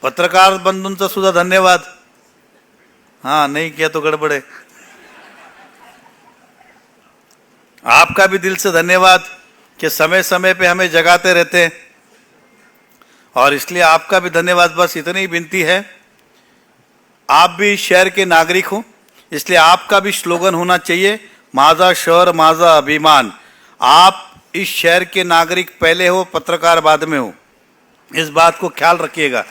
पत्रकार बंधूंचा सुद्धा धन्यवाद। हाँ नहीं किया तो गड़बड़ है। आपका भी दिल से धन्यवाद कि समय समय पे हमें जगाते रहते हैं, और इसलिए आपका भी धन्यवाद। बस इतनी ही विनती है, आप भी शहर के नागरिक हो, इसलिए आपका भी स्लोगन होना चाहिए, माझा शहर माझा अभिमान। आप इस शहर के नागरिक पहले हो, पत्रकार बाद में हो, इस बात को ख्याल रखिएगा।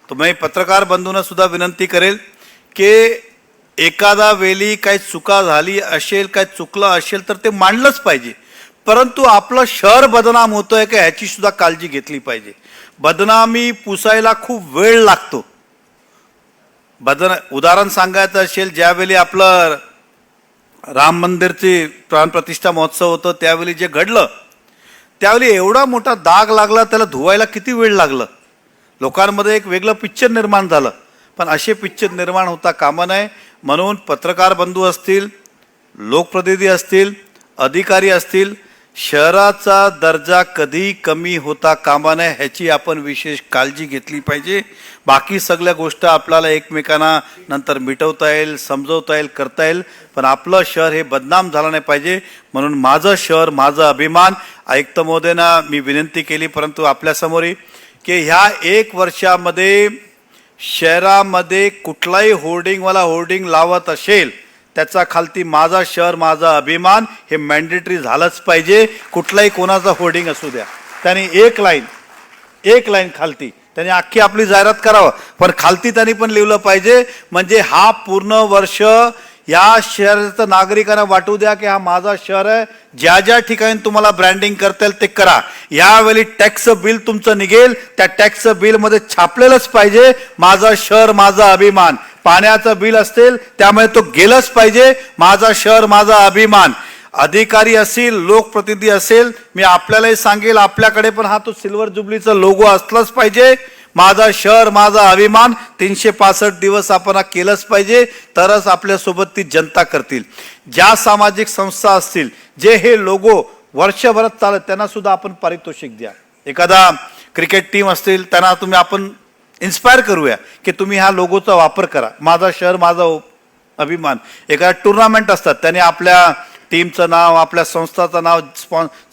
तो मैं पत्रकार बंधूंना सुद्धा विनंती करेल की एखादा वेळी काही चुका झाली असेल, काही चुकलं असेल तर ते मांडलंच पाहिजे, परंतु आपलं शहर बदनाम होतोय का ह्याची सुद्धा काळजी घेतली पाहिजे। बदनामी पुसायला खूप वेळ लागतो। उदाहरण सांगायचं असेल, ज्यावेळी आपलं राम मंदिरची प्राण प्रतिष्ठा महोत्सव होतो त्यावेळी जे घडलं, त्यावेळी एवढा मोठा दाग लागला, त्याला धुवायला किती वेळ लागला। लोकांमध्ये एक वेगळं पिक्चर निर्माण झालं, पण असे पिक्चर निर्माण होता कामा नये। म्हणून पत्रकार बंधू असतील, लोकप्रतिनिधी असतील, अधिकारी असतील, शहराचा दर्जा कधी कमी होता कामा नये ह्याची आपण विशेष काळजी घेतली पाहिजे। बाकी सगळ्या गोष्टी आपल्याला एकमेकांना नंतर मिटवता येईल, समजवता येईल, करता येईल, पण आपलं शहर हे बदनाम झालं नाही पाहिजे। म्हणून माझं शहर माझा अभिमान। आयुक्त महोदयांना मी विनंती केली, परंतु आपल्यासमोर की ह्या 1 वर्षामध्ये शहरामध्ये कुठलाही होर्डिंगवाला होर्डिंग लावत असेल त्याचा खालती माझा शहर माझा अभिमान हे मॅन्डेटरी झालंच पाहिजे। कुठलाही कोणाचा होर्डिंग असू द्या, त्यांनी एक लाईन खालती त्यांनी अख्खी आपली जाहिरात करावं, पण खालती त्यांनी पण लिहिलं पाहिजे, म्हणजे हा पूर्ण वर्ष या शहराच्या नागरिकांना वाटू द्या की हा माझा शहर आहे। ज्या ज्या ठिकाणी तुम्हाला ब्रँडिंग करता येईल ते करा। यावेळी टॅक्स बिल तुमचं निघेल, त्या टॅक्स बिल मध्ये छापलेलंच पाहिजे माझा शहर माझा अभिमान। पाण्याचं बिल असेल त्यामुळे तो गेलंच पाहिजे, माझा शहर माझा अभिमान। अधिकारी असतील, लोकप्रतिनिधी असेल, मी आपल्यालाही सांगेल, आपल्याकडे पण हा तो सिल्वर जुबलीचा लोगो असलाच पाहिजे, माझा शहर माझा अभिमान। 365 दिवस आपण केलंच पाहिजे, तरच आपल्या सोबत ती जनता करतील। ज्या सामाजिक संस्था असतील जे हे लोगो वर्षभरात चालत त्यांना सुद्धा आपण पारितोषिक द्या। एखादा क्रिकेट टीम असतील त्यांना तुम्ही आपण इन्स्पायर करूया की तुम्ही हा लोगोचा वापर करा, माझा शहर माझा अभिमान। एखादा टुर्नामेंट असतात त्याने आपल्या टीमचं नाव, आपल्या संस्थाचं नाव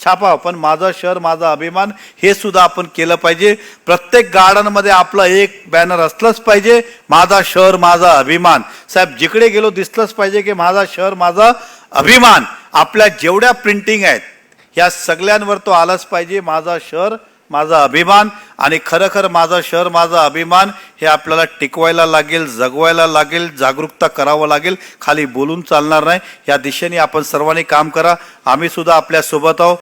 छापावं, पण माझा शहर माझा अभिमान हे सुद्धा आपण केलं पाहिजे। प्रत्येक गार्डनमध्ये आपला एक बॅनर असलंच पाहिजे, माझा शहर माझा अभिमान। साहेब जिकडे गेलो दिसलंच पाहिजे की माझा शहर माझा अभिमान। आपल्या जेवढ्या प्रिंटिंग आहेत या सगळ्यांवर तो आलाच पाहिजे, माझा शहर माझा अभिमान। आणि खरखर माझा शहर माझा अभिमान हे आपल्याला टिकवायला लागेल, जगवायला लागेल, जागरूकता करावं लागेल, खाली बोलून चालणार नाही। या दिशेने आपण सर्वांनी काम करा। आम्ही सुद्धा आपल्या सोबत आहोत।